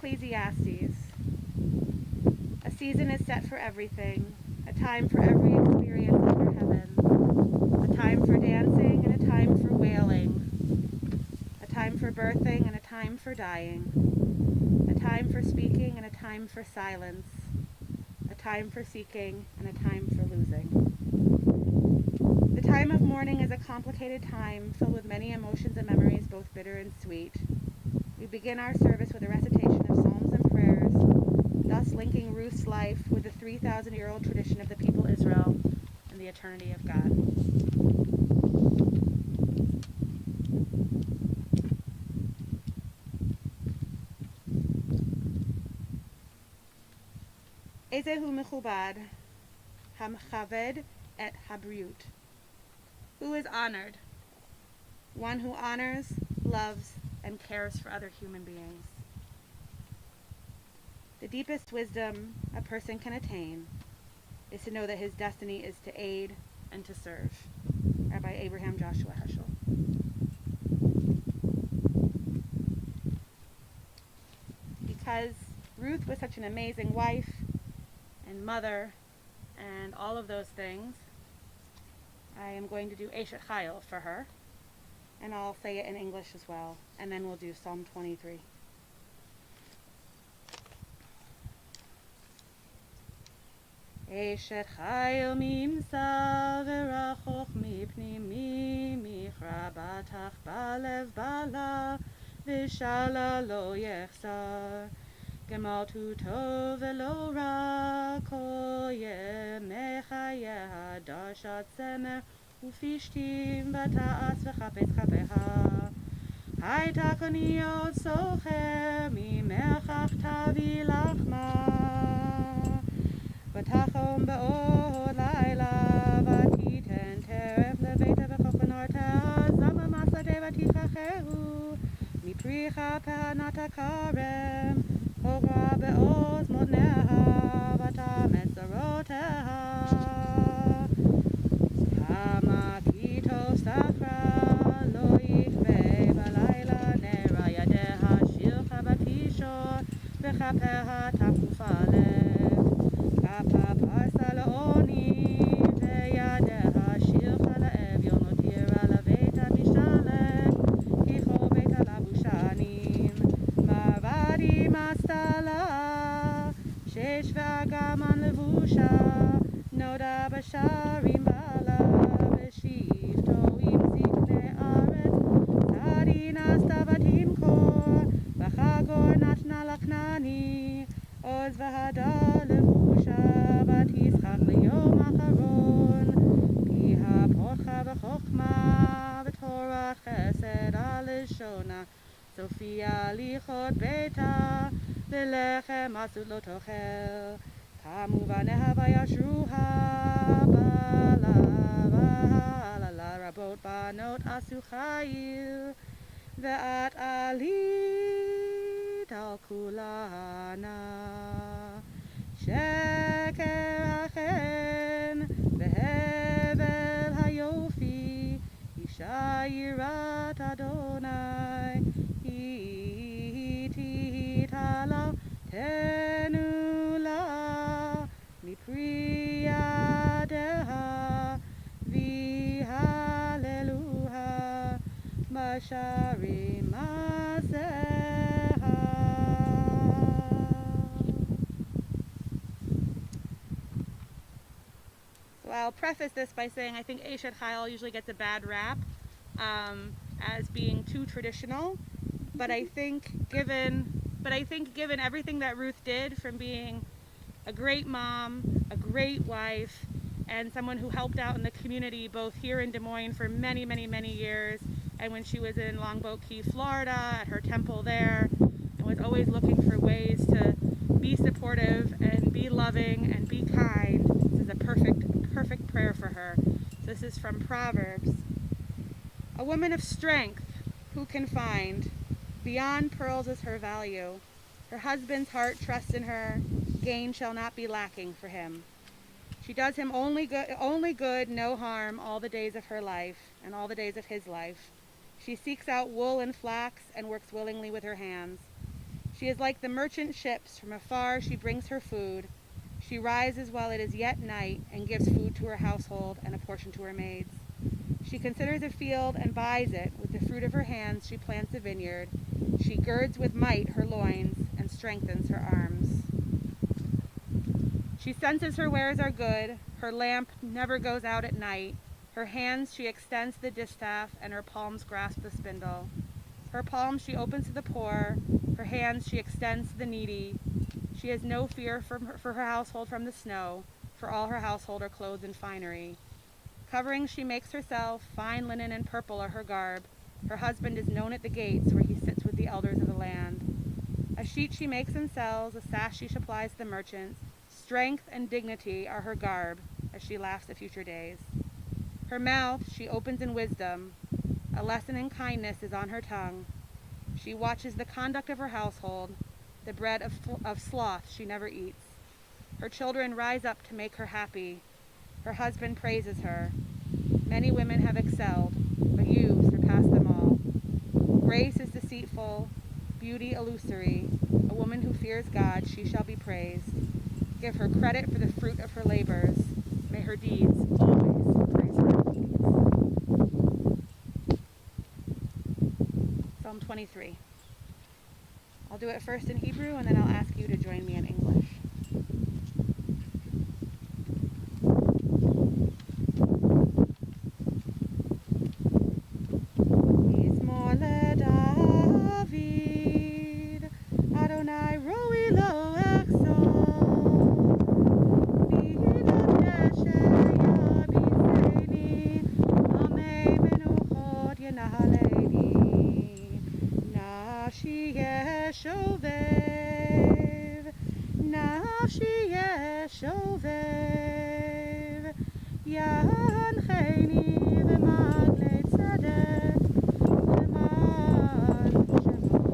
Ecclesiastes. A season is set for everything, a time for every experience under heaven, a time for dancing and a time for wailing, a time for birthing and a time for dying, a time for speaking and a time for silence, a time for seeking and a time for losing. The time of mourning is a complicated time filled with many emotions and memories, both bitter and sweet. We begin our service with a recitation of psalms and prayers, thus linking Ruth's life with the 3,000-year-old tradition of the people Israel and the eternity of God. Ezehu mechubad, hamchaved et habriut. Who is honored? One who honors, loves, and cares for other human beings. The deepest wisdom a person can attain is to know that his destiny is to aid and to serve. Rabbi Abraham Joshua Heschel. Because Ruth was such an amazing wife and mother and all of those things, I am going to do Eshet Chayil for her, and I'll say it in English as well, and then we'll do Psalm 23. Eshet Chayil mimsa v'rachok mipnimi michra batach balev bala v'shala lo yechsar gemaltu tov v'lo ra kol yemecha yehadashat semer ופשתים ותעש וחפש חפכה הייתה קוניות סוחר ממרחק תביא לחמה ותחום באור לילה ותיתן טרף לביתה וכוחנורתה זמה מסדה ותיכחהו מפרי כפה נטע כרם הוגרה בעוז מותניה ותאמץ זרועותיה Hamakito Sakra lo yichve balayla nera yadeha shilcha batisho v'chapeha takufalev kapa parsa laoni veyadeha shilcha laev yonotira laveta mishalek hicho beta labushanim marvadi mastala shesh v'agaman levusha noda basharim Shifto im zikne aretz Tzadina stavatim kor V'chagor natna laknani Oz v'hada levusha V'tischach liyom acharon Piha porcha v'chochma V'torah chesed al-lishona Sophia lichot beta V'lechem asut lo tochel Kamu v'neha v'yashruha Rabot banot asu chayil ve'at alit al kulana sheker achen ve'hevel hayofi isha yirat Adonai hiti tala tenula mipri yadeha Hallelujah, Mashari Maseha. So I'll preface this by saying I think Eshet Chayil usually gets a bad rap as being too traditional, but I think given everything that Ruth did, from being a great mom, a great wife, and someone who helped out in the community both here in Des Moines for many, many, many years, and when she was in Longboat Key, Florida, at her temple there, and was always looking for ways to be supportive and be loving and be kind. This is a perfect prayer for her. So this is from Proverbs. A woman of strength, who can find? Beyond pearls is her value. Her husband's heart trusts in her. Gain shall not be lacking for him. She does him only good, no harm, all the days of her life, and all the days of his life. She seeks out wool and flax, and works willingly with her hands. She is like the merchant ships. From afar she brings her food. She rises while it is yet night and gives food to her household and a portion to her maids. She considers a field and buys it. With the fruit of her hands she plants a vineyard. She girds with might her loins and strengthens her arms. She senses her wares are good. Her lamp never goes out at night. Her hands she extends the distaff, and her palms grasp the spindle. Her palms she opens to the poor. Her hands she extends to the needy. She has no fear for her household from the snow, for all her household are clothed in finery. Coverings she makes herself, fine linen and purple are her garb. Her husband is known at the gates, where he sits with the elders of the land. A sheet she makes and sells, a sash she supplies the merchants. Strength and dignity are her garb, as she laughs at future days. Her mouth she opens in wisdom. A lesson in kindness is on her tongue. She watches the conduct of her household. The bread of sloth she never eats. Her children rise up to make her happy. Her husband praises her. Many women have excelled, but you surpass them all. Grace is deceitful, beauty illusory. A woman who fears God, she shall be praised. Give her credit for the fruit of her labors. May her deeds always praise her. Psalm 23. I'll do it first in Hebrew, and then I'll ask you to join me in English. Mizmor David, Adonai roi lo exol, bidot yeshaya b'seini, amei menuchot yenahaleini, nafshi yeshovev, nafshi yeshovev, yancheni v'maglei tzedek, v'man shemo,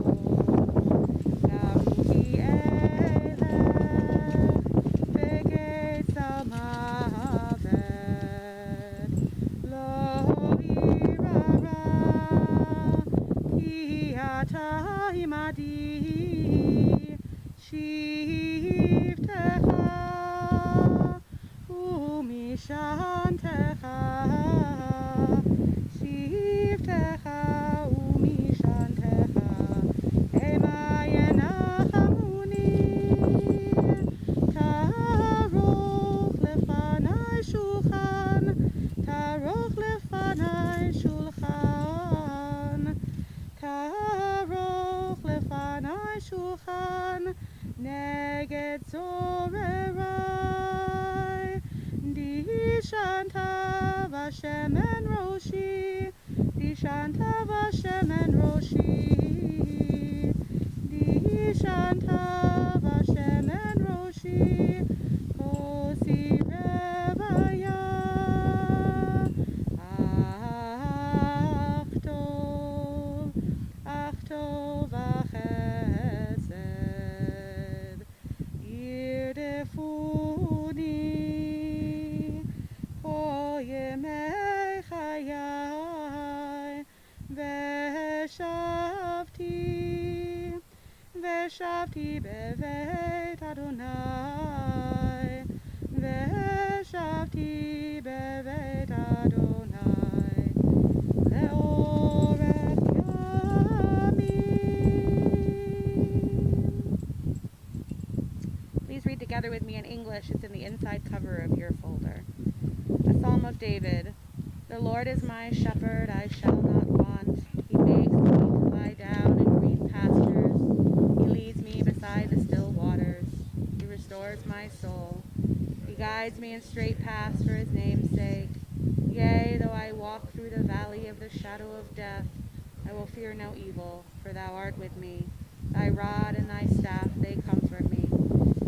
garuti elech, v'getz al mavet, lo irara, ki ata imadi, shivtecha, umishantecha, shivtecha, umishantecha, ema yenachamuni, taroch lefanai shulchan, taroch lefanai shulchan, taroch lefanai shulchan, neged zorerai, dishanta v'shemen roshi, dishanta v'shemen roshi, dishanta v'shemen roshi, kosi revaya, achto v'chesed, yirdefuni, kol yemei chayai, veshavti bevet Adonai, veshavti bevet Adonai, leorech yamim. Please read together with me in English. It's in the inside cover of your folder. A Psalm of David. The Lord is my shepherd, I shall not want. He makes me to lie down in green pastures. He leads me beside the still waters. He restores my soul. He guides me in straight paths for his name's sake. Yea, though I walk through the valley of the shadow of death, I will fear no evil, for thou art with me. Thy rod and thy staff, they comfort me.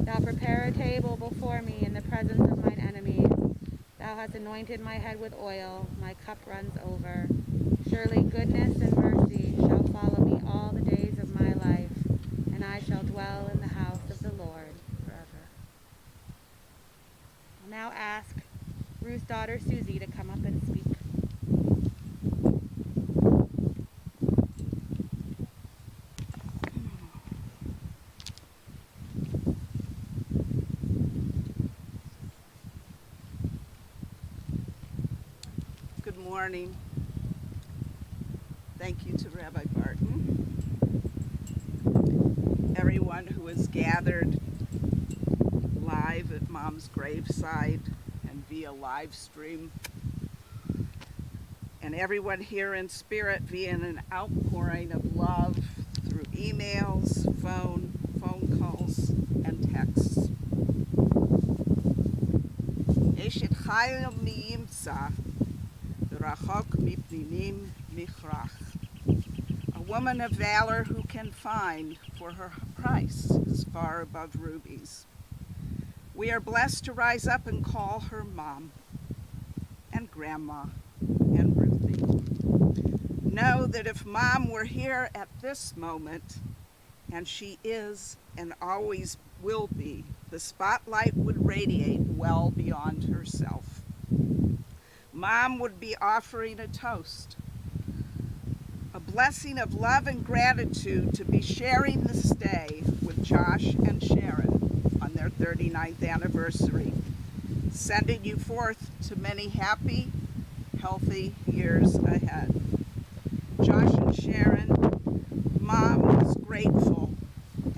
Thou prepare a table before me in the presence of mine enemies. Thou hast anointed my head with oil, my cup runs over. Surely goodness and mercy shall follow me all the days of my life, and I shall dwell in the house of the Lord forever. I'll now ask Ruth's daughter Susie to come up and speak. Good morning. Thank you to Rabbi Barton. Everyone who is gathered live at Mom's graveside and via live stream. And everyone here in spirit via an outpouring of love through emails, phone calls, and texts. Eshet chayil miyimsa, rachok mipninim michrach. A woman of valor who can find, for her price is far above rubies. We are blessed to rise up and call her Mom and Grandma and Ruthie. Know that if Mom were here at this moment, and she is and always will be, the spotlight would radiate well beyond herself. Mom would be offering a toast, a blessing of love and gratitude to be sharing this day with Josh and Sharon on their 39th anniversary, sending you forth to many happy, healthy years ahead. Josh and Sharon, Mom was grateful,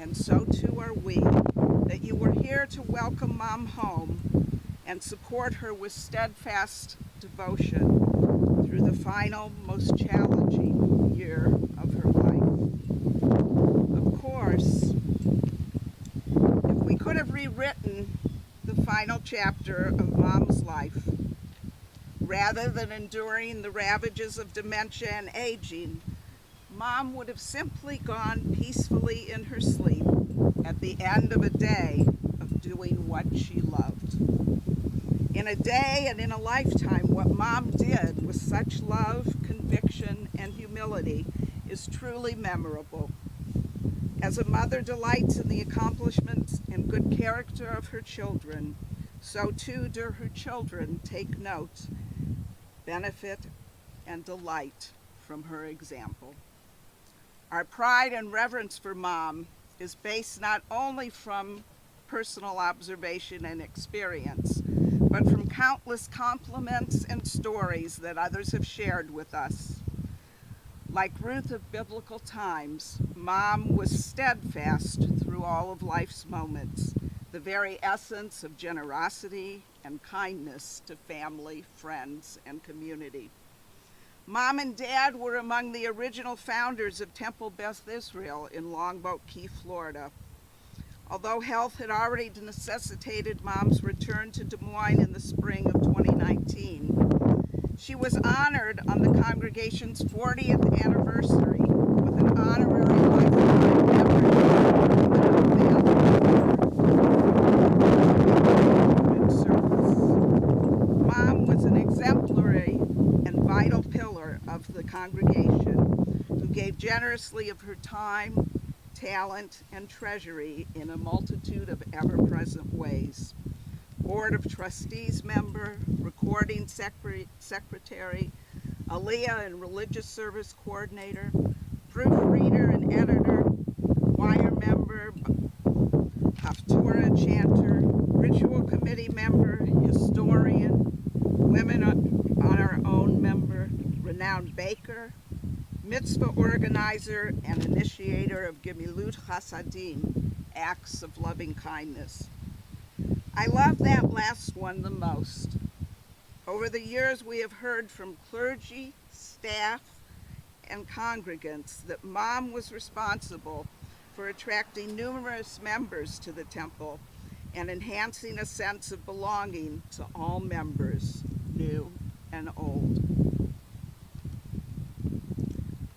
and so too are we, that you were here to welcome Mom home and support her with steadfast devotion through the final, most challenging year of her life. Of course, if we could have rewritten the final chapter of Mom's life, rather than enduring the ravages of dementia and aging, Mom would have simply gone peacefully in her sleep at the end of a day of doing what she loved. In a day and in a lifetime, what Mom did with such love, conviction, and humility is truly memorable. As a mother delights in the accomplishments and good character of her children, so too do her children take note, benefit, and delight from her example. Our pride and reverence for Mom is based not only from personal observation and experience, but from countless compliments and stories that others have shared with us. Like Ruth of biblical times, Mom was steadfast through all of life's moments, the very essence of generosity and kindness to family, friends, and community. Mom and Dad were among the original founders of Temple Beth Israel in Longboat Key, Florida. Although health had already necessitated Mom's return to Des Moines in the spring of 2019, she was honored on the congregation's 40th anniversary with an honorary lifetime membership service. Mom was an exemplary and vital pillar of the congregation who gave generously of her time, talent, and treasury in a multitude of ever-present ways. Board of Trustees member, recording secretary, Aliyah and religious service coordinator, proofreader and editor, choir member, Haftorah chanter, ritual committee member, historian, women on our own member, renowned baker, mitzvah organizer, and initiator of Gemilut Chasadim, acts of loving kindness. I love that last one the most. Over the years, we have heard from clergy, staff, and congregants that Mom was responsible for attracting numerous members to the temple and enhancing a sense of belonging to all members, new and old.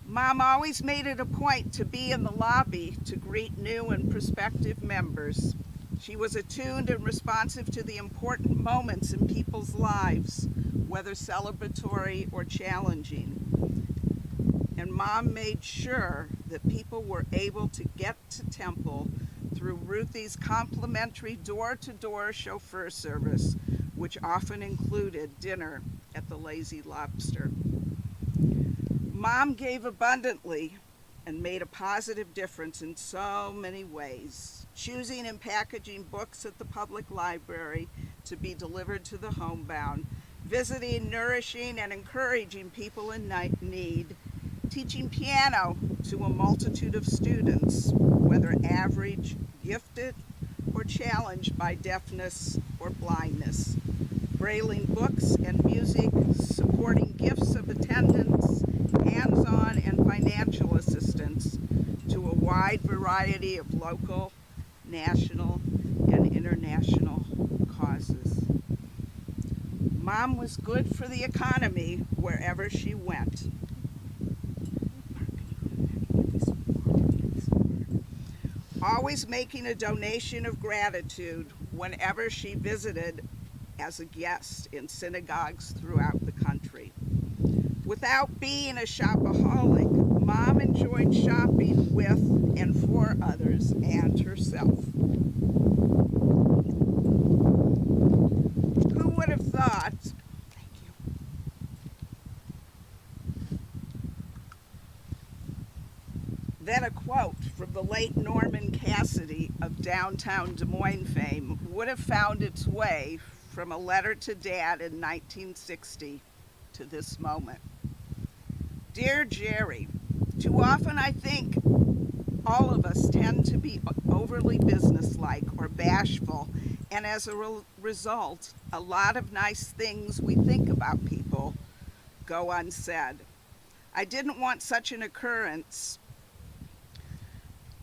Mom always made it a point to be in the lobby to greet new and prospective members. She was attuned and responsive to the important moments in people's lives, whether celebratory or challenging. And Mom made sure that people were able to get to temple through Ruthie's complimentary door-to-door chauffeur service, which often included dinner at the Lazy Lobster. Mom gave abundantly and made a positive difference in so many ways, choosing and packaging books at the public library to be delivered to the homebound, visiting, nourishing, and encouraging people in need, teaching piano to a multitude of students, whether average, gifted, or challenged by deafness or blindness, brailing books and music, supporting gifts of attendance, hands-on and financial assistance to a wide variety of local, national, and international causes. Mom was good for the economy wherever she went. Always making a donation of gratitude whenever she visited as a guest in synagogues throughout the country. Without being a shopaholic, Mom enjoyed shopping with and for others and herself. Who would have thought, that a quote from the late Norman Cassidy of downtown Des Moines fame would have found its way from a letter to Dad in 1960 to this moment. Dear Jerry, too often I think all of us tend to be overly businesslike or bashful, and as a result, a lot of nice things we think about people go unsaid. I didn't want such an occurrence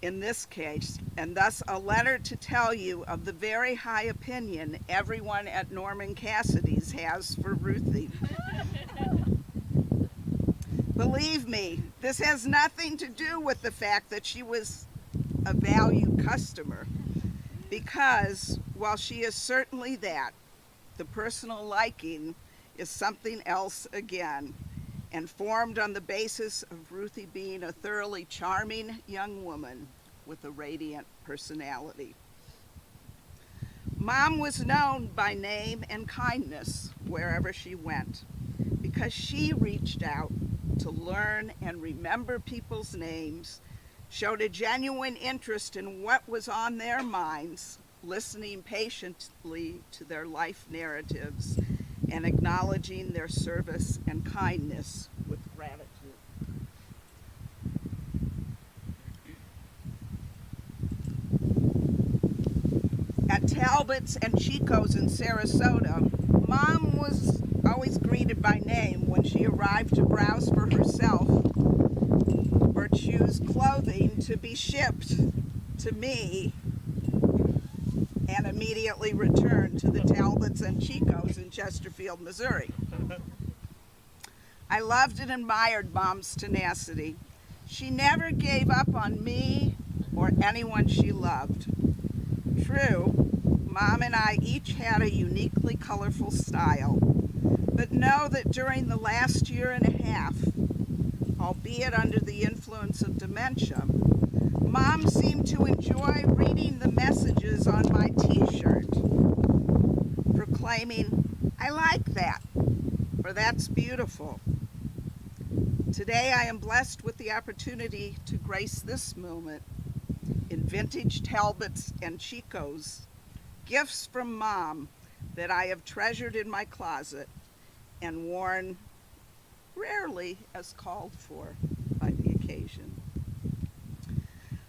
in this case, and thus a letter to tell you of the very high opinion everyone at Norman Cassidy's has for Ruthie. Believe me, this has nothing to do with the fact that she was a valued customer, because while she is certainly that, the personal liking is something else again, and formed on the basis of Ruthie being a thoroughly charming young woman with a radiant personality. Mom was known by name and kindness wherever she went, because she reached out to learn and remember people's names, showed a genuine interest in what was on their minds, listening patiently to their life narratives, and acknowledging their service and kindness with gratitude. At Talbot's and Chico's in Sarasota, Mom was always greeted by name when she arrived to browse for herself or choose clothing to be shipped to me and immediately returned to the Talbots and Chico's in Chesterfield, Missouri. I loved and admired Mom's tenacity. She never gave up on me or anyone she loved. True, Mom and I each had a uniquely colorful style, but know that during the last year and a half, albeit under the influence of dementia, Mom seemed to enjoy reading the messages on my t-shirt, proclaiming, "I like that," or "That's beautiful." Today I am blessed with the opportunity to grace this moment in vintage Talbots and Chico's, gifts from Mom that I have treasured in my closet and worn rarely as called for by the occasion.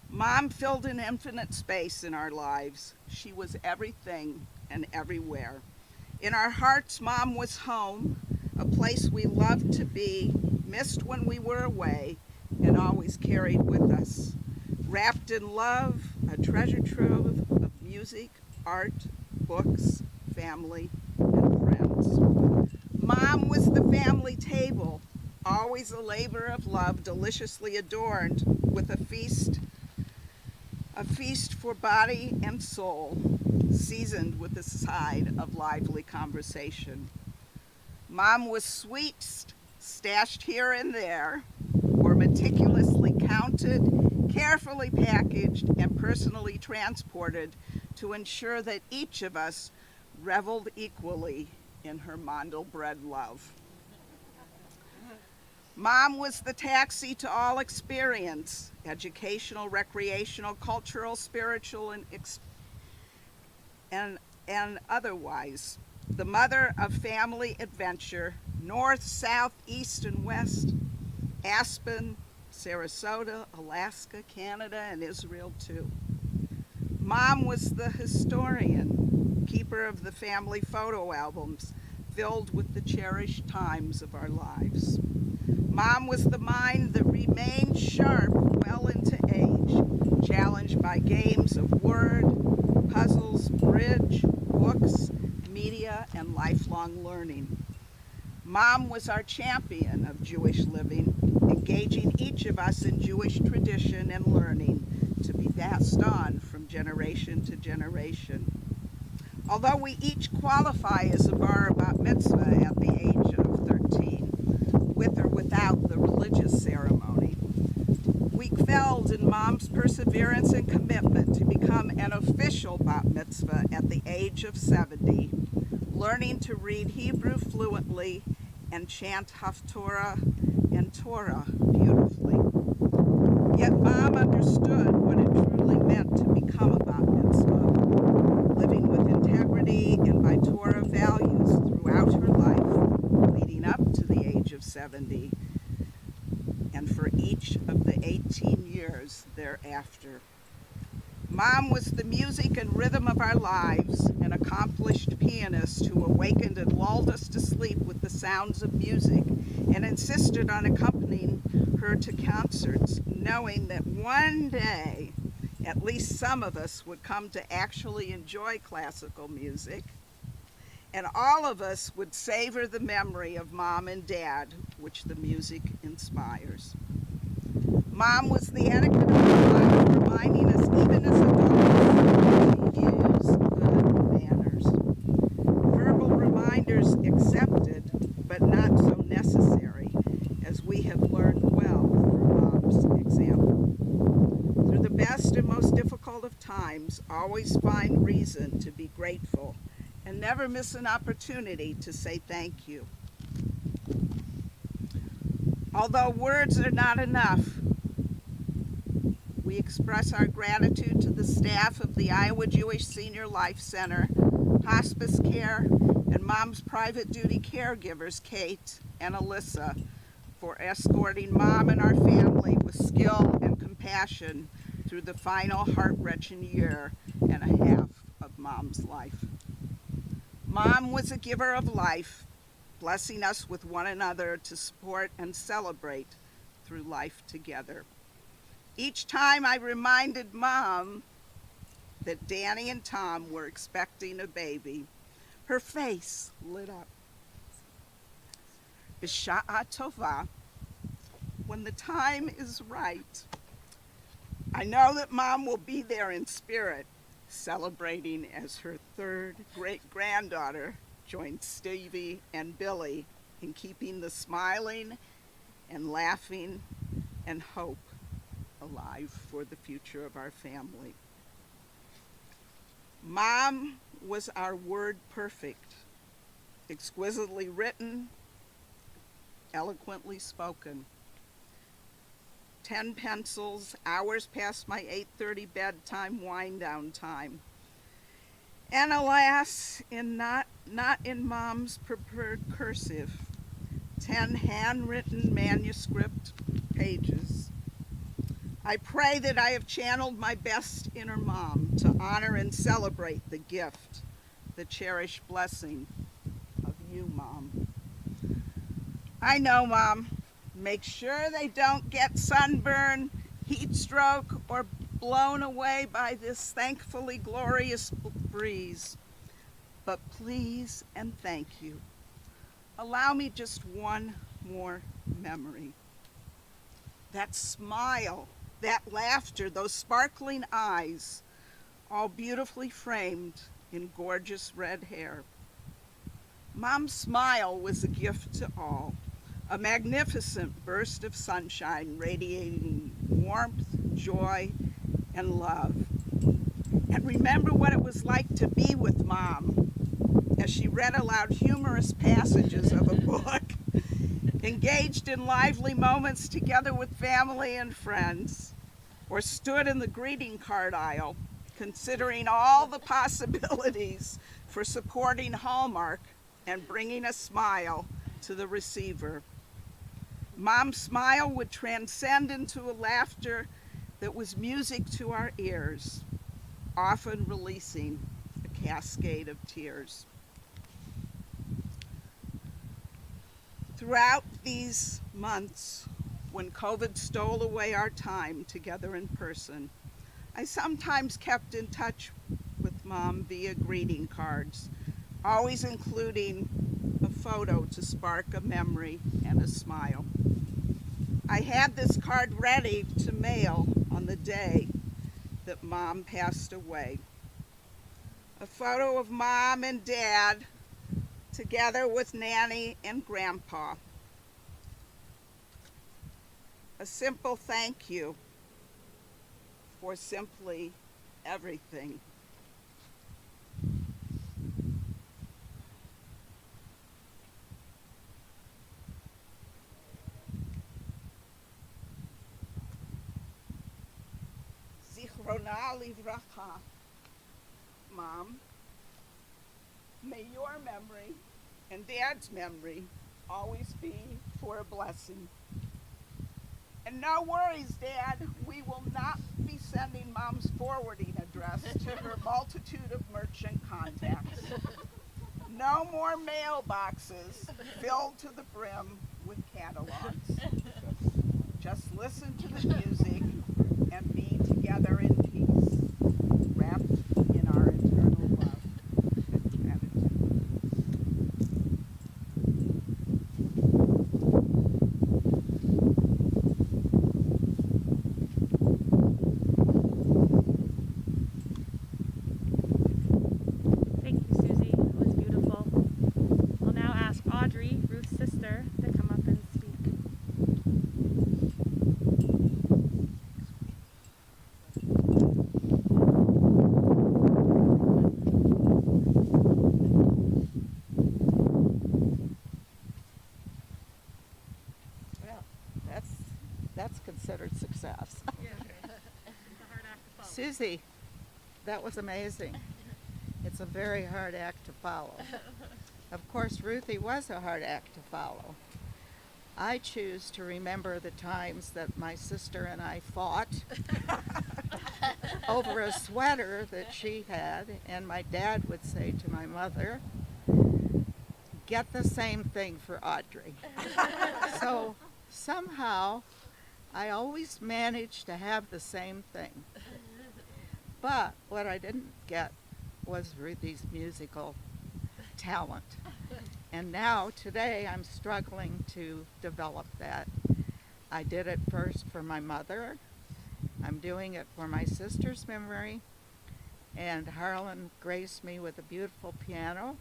Mom filled an infinite space in our lives. She was everything and everywhere. In our hearts, Mom was home, a place we loved to be, missed when we were away, and always carried with us. Wrapped in love, a treasure trove of music, art, books, family, and friends. Mom was the family table, always a labor of love, deliciously adorned with a feast for body and soul, seasoned with a side of lively conversation. Mom was sweets stashed here and there, or meticulously counted, carefully packaged, and personally transported to ensure that each of us reveled equally in her Mondelbread love. Mom was the taxi to all experience, educational, recreational, cultural, spiritual, and otherwise. the mother of family adventure, north, south, east, and west, Aspen, Sarasota, Alaska, Canada, and Israel too. Mom was the historian, keeper of the family photo albums filled with the cherished times of our lives. Mom was the mind that remained sharp well into age, challenged by games of word, puzzles, bridge, books, media, and lifelong learning. Mom was our champion of Jewish living, engaging each of us in Jewish tradition and learning to be passed on from generation to generation. Although we each qualify as a bar bat mitzvah at the age of 13, with or without the religious ceremony, we excelled in Mom's perseverance and commitment to become an official bat mitzvah at the age of 70, learning to read Hebrew fluently and chant Haftorah and Torah beautifully. Yet Mom understood what it truly meant to become a bat mitzvah, living with integrity and by Torah values throughout her life, leading up to the age of 70, and for each of the 18 years thereafter. Mom was the music and rhythm of our lives, an accomplished pianist who awakened and lulled us to sleep with the sounds of music and insisted on accompanying her to concerts, knowing that one day at least some of us would come to actually enjoy classical music, and all of us would savor the memory of Mom and Dad, which the music inspires. Mom was the etiquette of our life, reminding us even as adults to use good manners. Verbal reminders accepted, but not so necessary, as we have learned well from Mom's example. Through the best and most difficult of times, always find reason to be grateful and never miss an opportunity to say thank you. Although words are not enough, we express our gratitude to the staff of the Iowa Jewish Senior Life Center, hospice care, and Mom's private duty caregivers, Kate and Alyssa, for escorting Mom and our family with skill and compassion through the final heart-wrenching year and a half of Mom's life. Mom was a giver of life, blessing us with one another to support and celebrate through life together. Each time I reminded Mom that Danny and Tom were expecting a baby, her face lit up. B'sha'a tova, when the time is right, I know that Mom will be there in spirit, celebrating as her third great-granddaughter joined Stevie and Billy in keeping the smiling and laughing and hope alive for the future of our family. Mom was our word perfect, exquisitely written, eloquently spoken. 10 pencils, hours past my 8:30 bedtime wind down time. And alas, not in Mom's preferred cursive, 10 handwritten manuscript pages. I pray that I have channeled my best inner Mom to honor and celebrate the gift, the cherished blessing of you, Mom. I know, Mom. Make sure they don't get sunburn, heat stroke, or blown away by this thankfully glorious breeze. But please and thank you. Allow me just one more memory. That smile, that laughter, those sparkling eyes, all beautifully framed in gorgeous red hair. Mom's smile was a gift to all, a magnificent burst of sunshine radiating warmth, joy, and love. And remember what it was like to be with Mom as she read aloud humorous passages of a book, engaged in lively moments together with family and friends, or stood in the greeting card aisle, considering all the possibilities for supporting Hallmark and bringing a smile to the receiver. Mom's smile would transcend into a laughter that was music to our ears, often releasing a cascade of tears. Throughout these months, when COVID stole away our time together in person, I sometimes kept in touch with Mom via greeting cards, always including a photo to spark a memory and a smile. I had this card ready to mail on the day that Mom passed away. A photo of Mom and Dad together with Nanny and Grandpa. A simple thank you for simply everything. Zichrona livracha. Mom, may your memory and Dad's memory always be for a blessing. And no worries, Dad, we will not be sending Mom's forwarding address to her multitude of merchant contacts. No more mailboxes filled to the brim with catalogs. Just listen to the music and be together in peace, wrapped in our eternal love and gratitude. Thank you, Susie. That was beautiful. I'll now ask Audrey, Ruth's sister, to come up and speak. Well, that's considered success. Yeah. It's a hard act to follow. Susie, that was amazing. It's a very hard act to follow. Of course, Ruthie was a hard act to follow. I choose to remember the times that my sister and I fought over a sweater that she had, and my dad would say to my mother, "Get the same thing for Audrey." So somehow I always managed to have the same thing. But what I didn't get was Ruthie's musical talent. And now, today, I'm struggling to develop that. I did it first for my mother. I'm doing it for my sister's memory. And Harlan graced me with a beautiful piano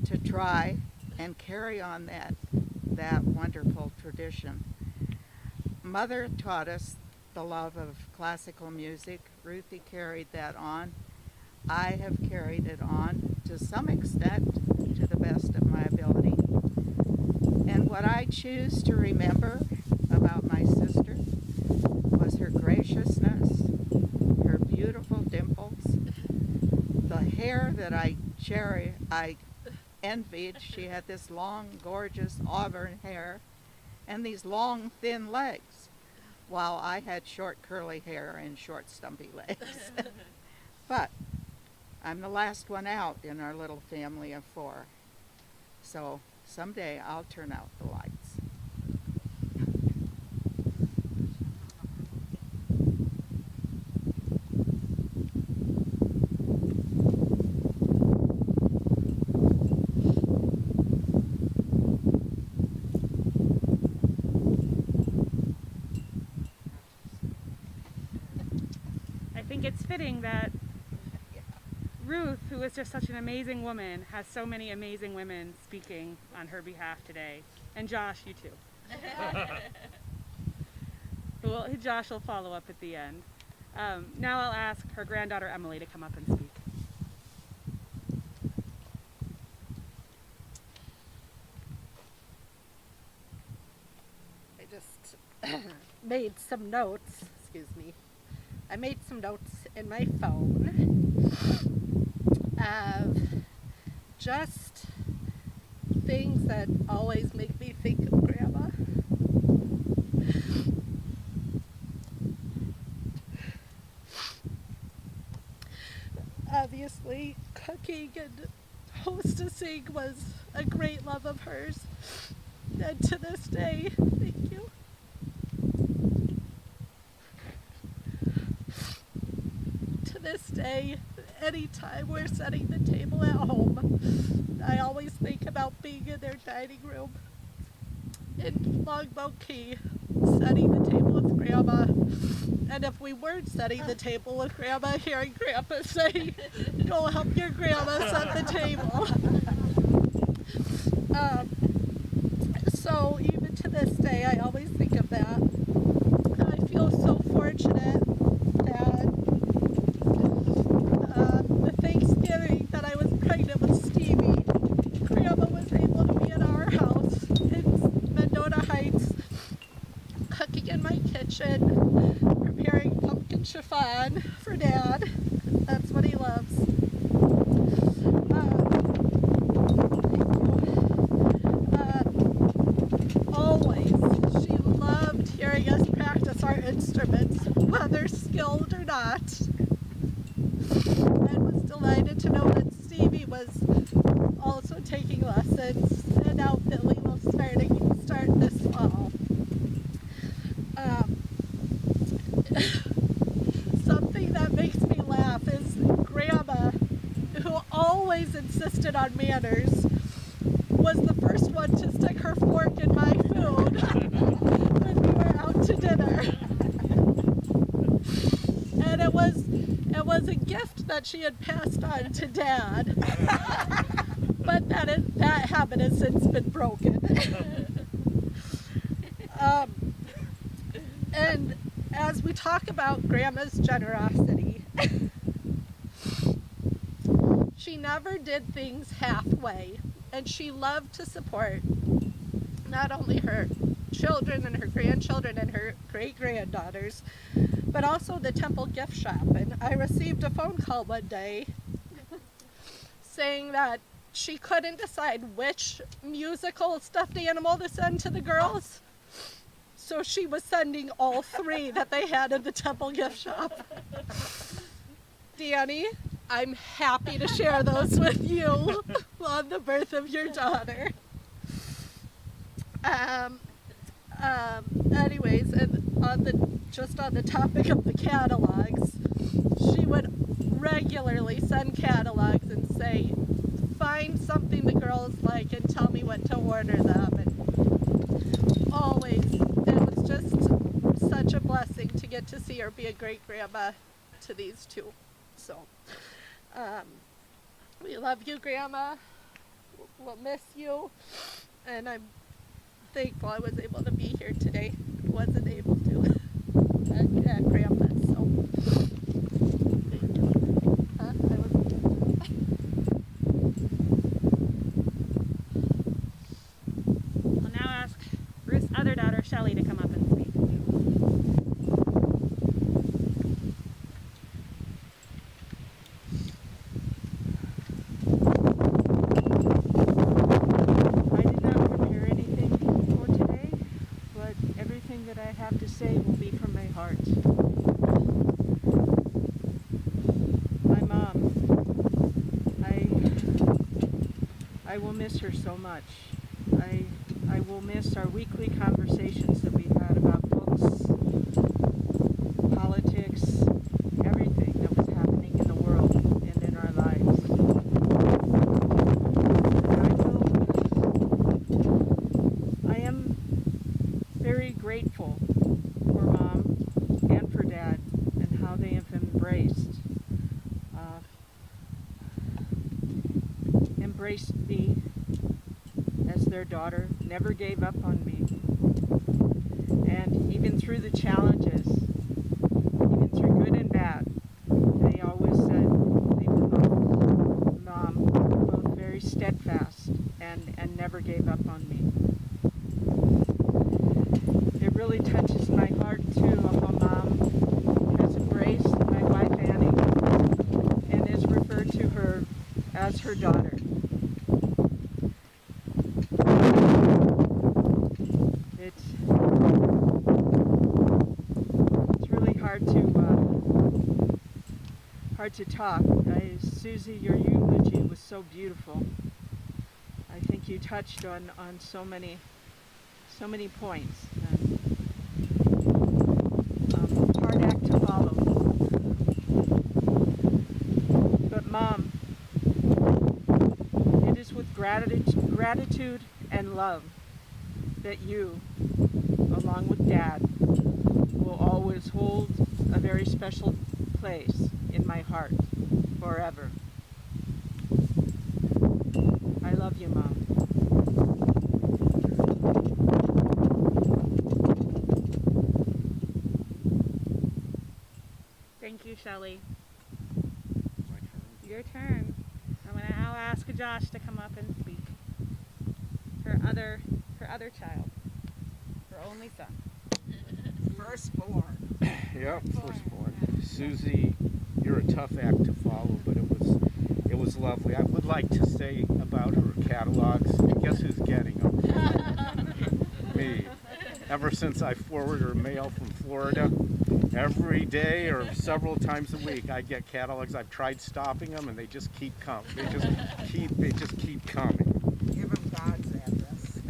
to try and carry on that wonderful tradition. Mother taught us the love of classical music. Ruthie carried that on. I have carried it on to some extent, to the best of my ability. And what I choose to remember about my sister was her graciousness, her beautiful dimples, the hair that I envied. She had this long, gorgeous auburn hair and these long, thin legs, while I had short, curly hair and short, stumpy legs. But I'm the last one out in our little family of 4. So someday I'll turn out the lights. I think it's fitting that Ruth, who is just such an amazing woman, has so many amazing women speaking on her behalf today. And Josh, you too. Well, Josh will follow up at the end. Now I'll ask her granddaughter Emily to come up and speak. I just made some notes, excuse me. I made some notes in my phone of just things that always make me think of Grandma. Obviously, cooking and hostessing was a great love of hers. And to this day, thank you. To this day, anytime we're setting the table at home, I always think about being in their dining room in Longboat Key, setting the table with Grandma. And if we weren't setting the table with Grandma, hearing Grandpa say, "Go help your grandma set the table." So even to this day, I always think of that. And I feel so fortunate that the Thanksgiving that I was pregnant with Stevie, Grandma was able to be at our house in Mendota Heights, cooking in my kitchen, preparing pumpkin chiffon for Dad. That's what he loves. Always, she loved hearing us practice our instruments, whether skilled or not. And was delighted to know that Stevie was also taking lessons, and now Billy will start this fall. Something that makes me laugh is Grandma, who always insisted on manners, was the first one to stick her fork in my food when we were out to dinner. And it was a gift that she had passed on to Dad. But that habit has since been broken. And as we talk about Grandma's generosity, she never did things halfway, and she loved to support not only her children and her grandchildren and her great-granddaughters, but also the Temple gift shop. And I received a phone call one day saying that she couldn't decide which musical stuffed animal to send to the girls. So she was sending all three that they had in the Temple gift shop. Danny, I'm happy to share those with you on the birth of your daughter. Anyways, and on the topic of the catalogs, she would regularly send catalogs and say, find something the girls like and tell me what to order them. And always, it was just such a blessing to get to see her be a great grandma to these two. So, we love you, Grandma. We'll miss you, and I'm thankful I was able to be here today. Wasn't able to at Grandma's, so. I'll now ask Ruth's other daughter, Shelley, to come up and speak. I did not prepare anything for today, but everything that I have to say will be from my heart. My mom, I will miss her so much. I will miss our weekly conversations that we had about books, politics, everything that was happening in the world and in our lives. I am very grateful for Mom and for Dad and how they have embraced me as their daughter, never gave up on me. And even through the challenges, even through good and bad, they always said they were both, Mom, both very steadfast and never gave up on me. It really touches my heart too how Mom has embraced my wife Annie hard to top. Susie, your eulogy was so beautiful. I think you touched on so many points. And, hard act to follow. But Mom, it is with gratitude and love that you, along with Dad, will always hold a very special place in my heart forever. I love you, Mom. Thank you, Shelley. Your turn. I'll ask Josh to come up and speak. Her other child. Her only son. Firstborn. Yeah, firstborn. Susie, you're a tough act to follow, but it was lovely. I would like to say about her catalogs, and guess who's getting them? Me. Ever since I forward her mail from Florida, every day or several times a week I get catalogs. I've tried stopping them and they just keep coming. They just keep coming. Give him God's address.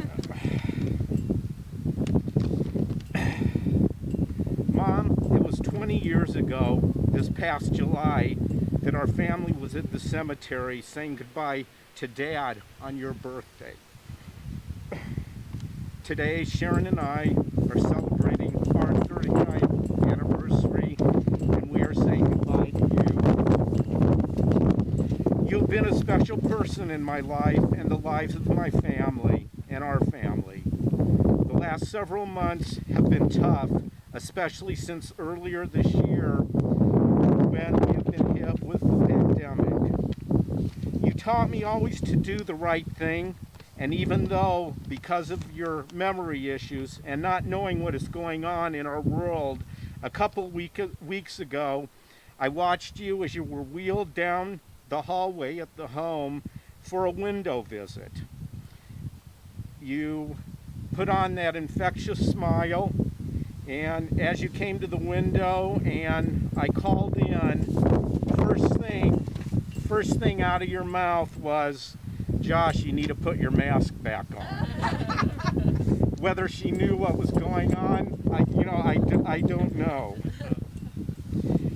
Mom, it was 20 years ago, this past July, that our family was at the cemetery saying goodbye to Dad on your birthday. Today, Sharon and I are celebrating our 39th anniversary, and we are saying goodbye to you. You've been a special person in my life and the lives of my family and our family. The last several months have been tough, especially since earlier this year when we've been hit with the pandemic. You taught me always to do the right thing, and even though, because of your memory issues and not knowing what is going on in our world, a couple weeks ago, I watched you as you were wheeled down the hallway at the home for a window visit. You put on that infectious smile, and as you came to the window and I called in, first thing out of your mouth was, "Josh, you need to put your mask back on." Whether she knew what was going on, I don't know.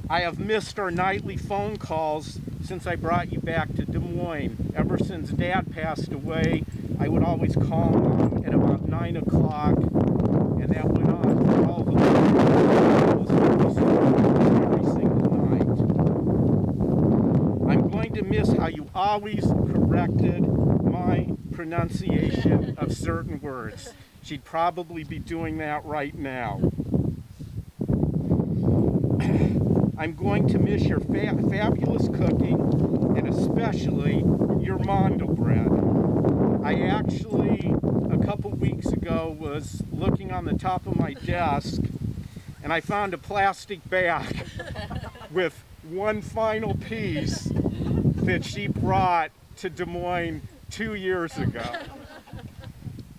I have missed our nightly phone calls since I brought you back to Des Moines. Ever since Dad passed away, I would always call Mom at about 9 o'clock, and that went on for all the every single night. I'm going to miss how you always corrected my pronunciation of certain words. She'd probably be doing that right now. I'm going to miss your fabulous cooking, and especially your mondo bread. I actually, a couple weeks ago, was looking on the top of my desk, and I found a plastic bag with one final piece that she brought to Des Moines 2 years ago.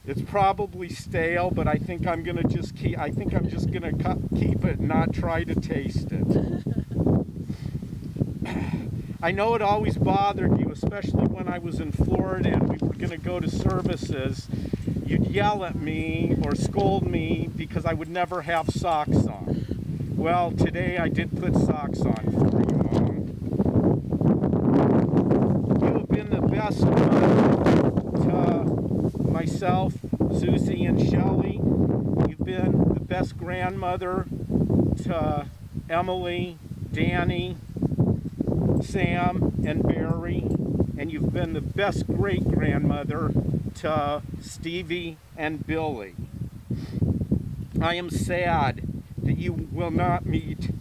It's probably stale, but I think I'm just gonna keep it and not try to taste it. I know it always bothered you, especially when I was in Florida and we were gonna go to services. You'd yell at me or scold me because I would never have socks on. Well, today I did put socks on for you, Mom. You have been the best mother to myself, Susie, and Shelley. You've been the best grandmother to Emily, Danny, Sam, and Barry. And you've been the best great-grandmother to Stevie and Billy. I am sad that you will not meet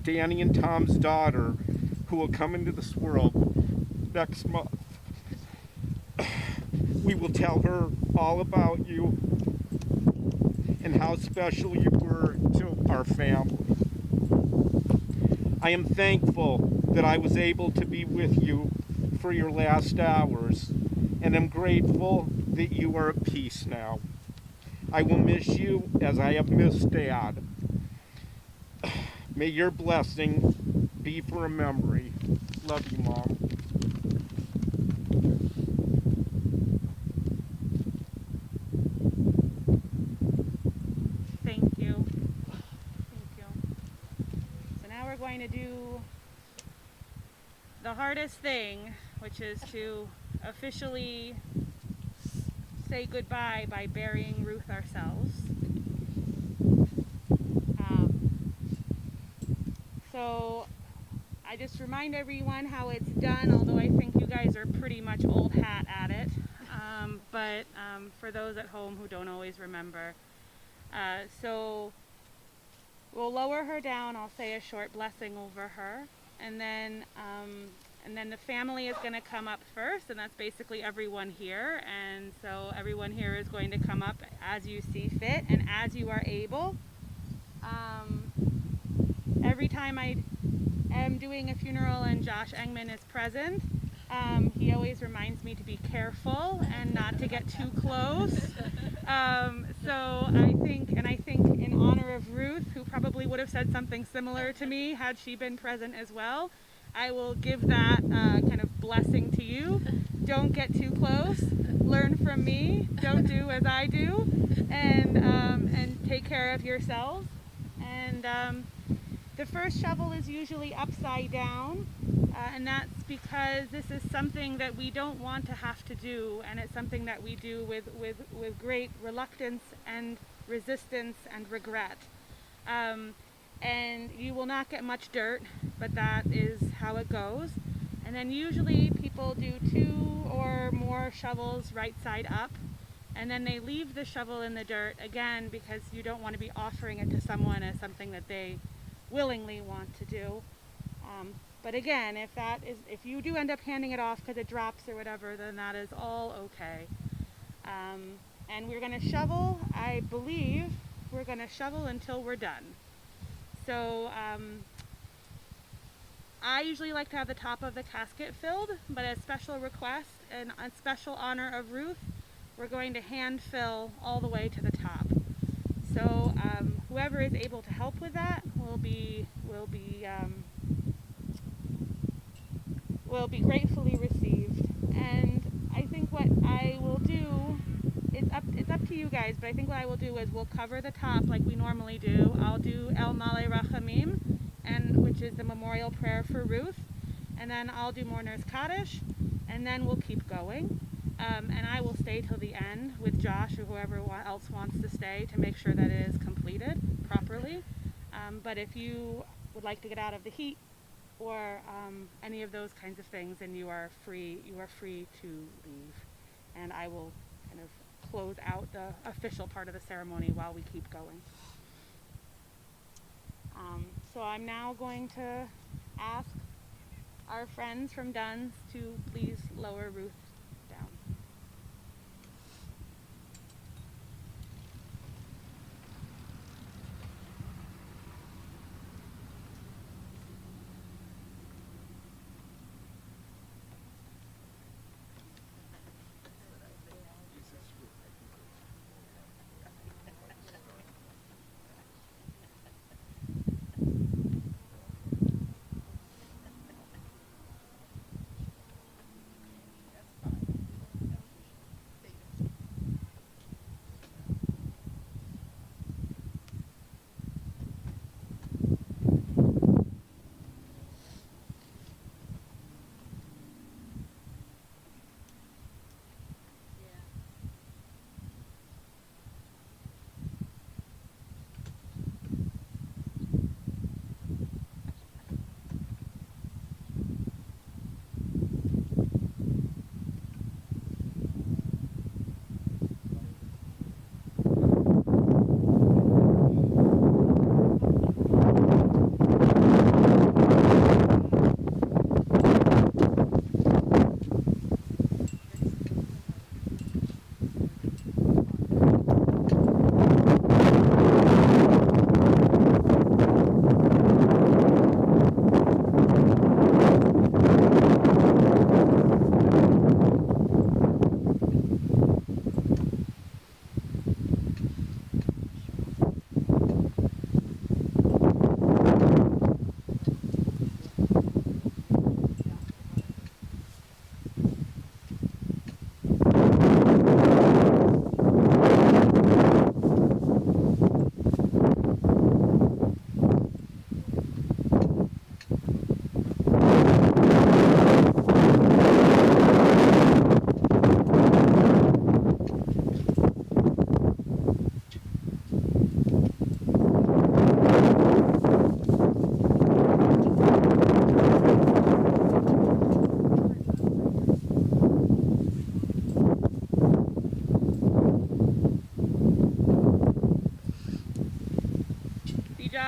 Danny and Tom's daughter, who will come into this world next month. We will tell her all about you and how special you were to our family. I am thankful that I was able to be with you for your last hours, and am grateful that you are at peace now. I will miss you as I have missed Dad. May your blessing be for a memory. Love you, Mom. Thank you. Thank you. So now we're going to do the hardest thing, which is to officially say goodbye by burying Ruth ourselves. So I just remind everyone how it's done, although I think you guys are pretty much old hat at it. But for those at home who don't always remember. So we'll lower her down. I'll say a short blessing over her. And then the family is going to come up first, and that's basically everyone here. And so everyone here is going to come up as you see fit and as you are able. Every time I am doing a funeral and Josh Engman is present, he always reminds me to be careful and not to get too close. So I think in honor of Ruth, who probably would have said something similar to me had she been present as well, I will give that kind of blessing to you. Don't get too close. Learn from me. Don't do as I do, and take care of yourselves. And the first shovel is usually upside down, and that's because this is something that we don't want to have to do, and it's something that we do with great reluctance and resistance and regret. And you will not get much dirt, but that is how it goes. And then usually people do 2 or more shovels right side up, and then they leave the shovel in the dirt again because you don't want to be offering it to someone as something that they willingly want to do. But again, if you do end up handing it off because it drops or whatever, then that is all okay. And we're going to shovel, I believe, we're going to shovel until we're done. So I usually like to have the top of the casket filled, but as special request and a special honor of Ruth, we're going to hand fill all the way to the top. So whoever is able to help with that will be gratefully received. And I think what I will do, it's up to you guys, but I think what I will do is we'll cover the top like we normally do. I'll do El Male Rachamim, which is the memorial prayer for Ruth, and then I'll do Mourner's Kaddish, and then we'll keep going. And I will stay till the end with Josh or whoever else wants to stay to make sure that it is completed properly. But if you would like to get out of the heat or any of those kinds of things, then you are free to leave. And I will kind of close out the official part of the ceremony while we keep going. So I'm now going to ask our friends from Dunn's to please lower Ruth down.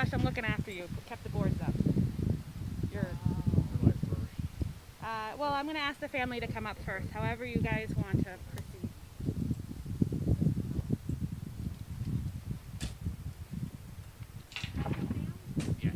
Josh, I'm looking after you. Kept the boards up. You're. Well, I'm going to ask the family to come up first. However you guys want to proceed. Yes.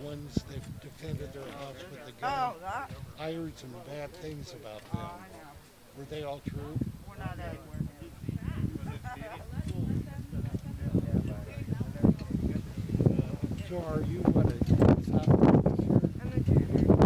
ones that defended their house with the gun. Oh, that. I heard some bad things about them. I know. Were they all true? We're not anywhere near. So are you what, a sophomore this year? I'm a junior. Oh, are you?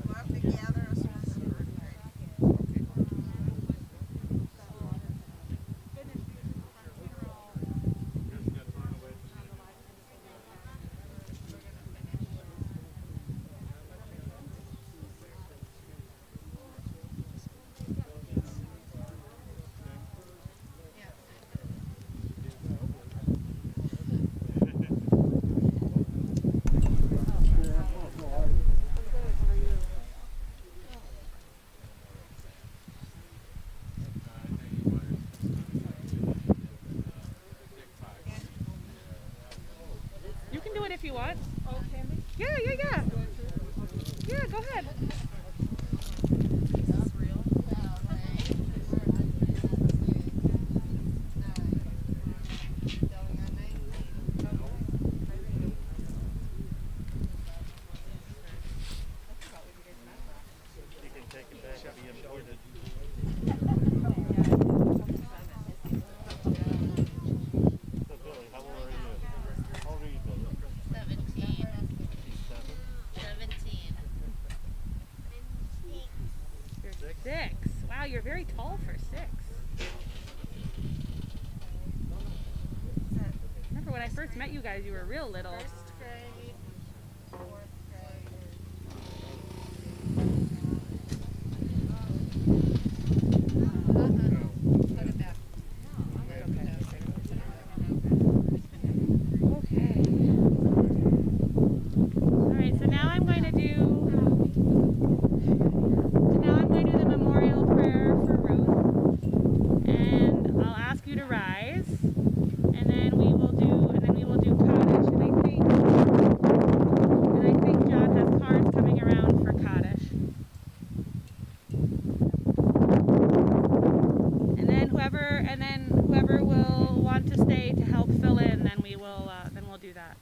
Love to gather us with some. You can do it if you want. Oh, can we? Yeah. Yeah, go ahead. You're 6. Wow, you're very tall for 6. Remember when I first met you guys, you were real little. First grade, fourth grade. Put it back. Okay. All right, so now I'm going to do the memorial prayer for Ruth, and I'll ask you to rise, and then we will do Kaddish, and I think John has cards coming around for Kaddish. And then whoever will want to stay to help fill in, then we'll do that.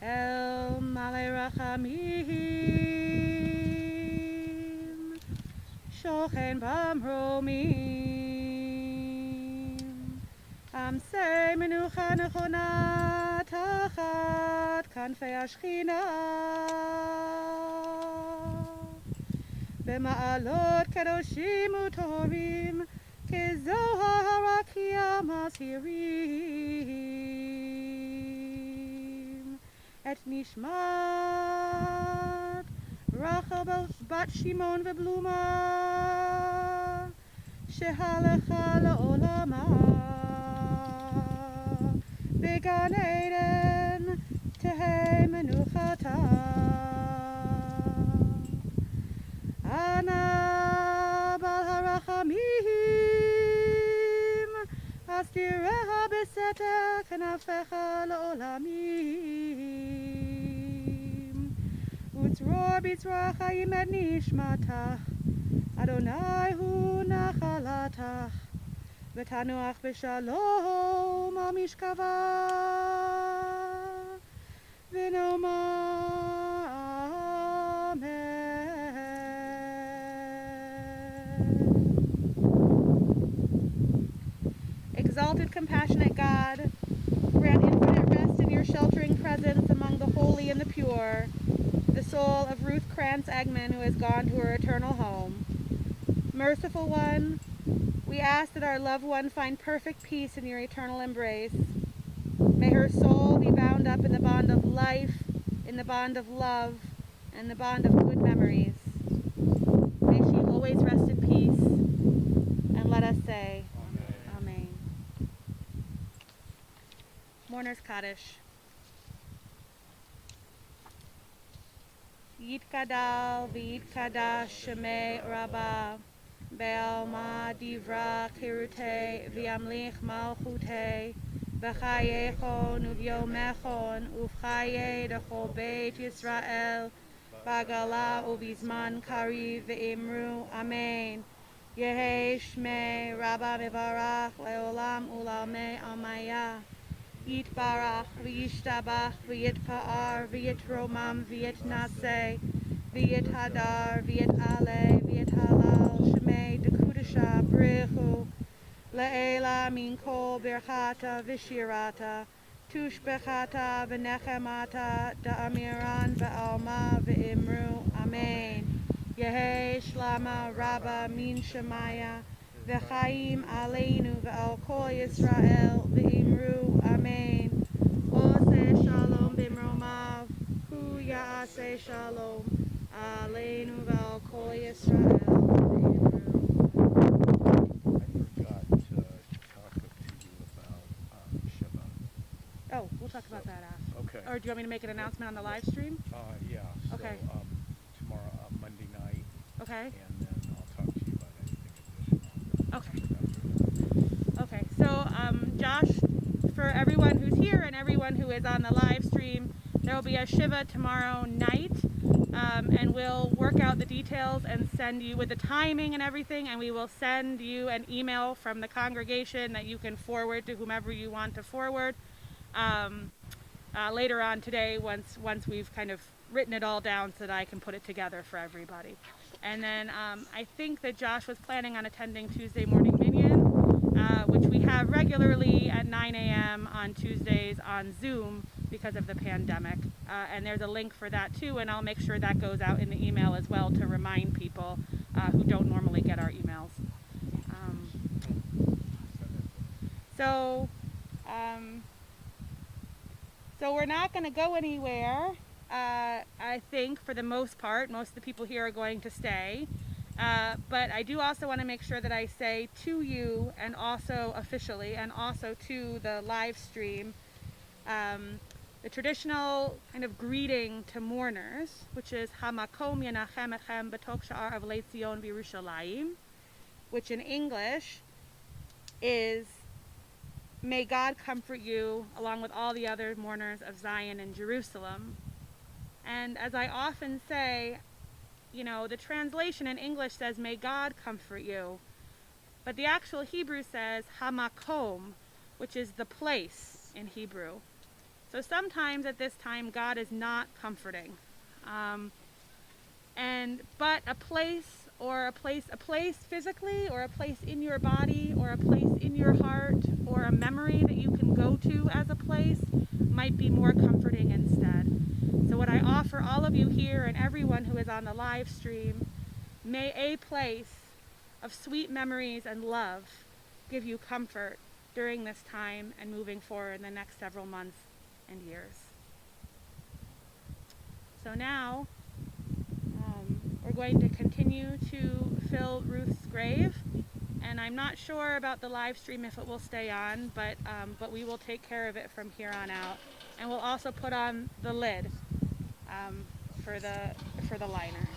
El Malay Rachamim Shochen Bamromim Amsei Menucha Nechona Tachat Kanfei Ashchina Bema'alot Kedoshim Utorim Kezohar Harakia Masirim Et Nishmat Rachel Bat Shimon Vebluma Shehalecha Le'olama Began Eden Tehei Menuchata Ana Bal Harachamim Astireha Beseter Kenafecha Le'olamim Utzror Bitzrach Hayim Et Nishmatach Adonai Hu Nachalatach ותנוח בשלום על משכבה, ונאמר אמן. Exalted, compassionate God, grant infinite rest in your sheltering presence among the holy and the pure, the soul of Ruth Engman, who has gone to her eternal home. Merciful One, we ask that our loved one find perfect peace in your eternal embrace. May her soul be bound up in the bond of life, in the bond of love, and the bond of good memories. May she always rest in peace, and let us say, Amen. Mourner's Kaddish. Yitkadal v'yitkadash shemei Rabbah, Be'alma divra kirute v'yamlich malchute, v'chayechon uvyomechon uvchaye dechol beit Yisrael, bagala uvizman kariv v'imru Amen. Yehi shmei Rabbah mevarach leolam ulamei amaya. Yitbarach v'yishtabach v'yitpa'ar v'yitromam v'yitnaseh v'yithadar v'yit'aleh v'yithalal shemei dekudesha brichu le'ela min kol birchata v'shirata tushbechata v'nechemata da'amiran v'alma v'imru Amen. Yehi shlama Rabbah min shemaya v'chaim aleinu v'al kol Yisrael v'imru Amen. Oseh shalom b'mromav, hu ya'aseh shalom aleinu v'al kol Yisrael v'imru. I forgot to talk to you about Shabbat. Oh, we'll talk about that after. Okay. Or do you want me to make an announcement on the live stream? Yeah. Okay. So, tomorrow, Monday night, Okay. and then I'll talk to you about anything additional. Okay. Okay. So, Josh, for everyone who's here and everyone who is on the live stream, there will be a Shiva tomorrow night, and we'll work out the details and send you with the timing and everything, and we will send you an email from the congregation that you can forward to whomever you want to forward later on today once we've kind of written it all down so that I can put it together for everybody. And then I think that Josh was planning on attending Tuesday morning minyan, which we have regularly at 9 a.m. on Tuesdays on Zoom because of the pandemic. And there's a link for that too, and I'll make sure that goes out in the email as well to remind people who don't normally get our emails. So we're not going to go anywhere. I think for the most part, most of the people here are going to stay. But I do also want to make sure that I say to you, and also officially, and also to the live stream, the traditional kind of greeting to mourners, which is Hamakom Yanachem Echem B'tok Sha'ar Avlei Tzion V'Yerushalayim, which in English is, may God comfort you along with all the other mourners of Zion and Jerusalem. And as I often say, you know, the translation in English says, may God comfort you. But the actual Hebrew says, Hamakom, which is the place in Hebrew. So sometimes at this time, God is not comforting. But a place physically, or a place in your body, or a place in your heart, or a memory that you can go to as a place might be more comforting instead. So what I offer all of you here and everyone who is on the live stream, may a place of sweet memories and love give you comfort during this time and moving forward in the next several months and years. So now we're going to continue to fill Ruth's grave, and I'm not sure about the live stream if it will stay on, but we will take care of it from here on out, and we'll also put on the lid for the liner.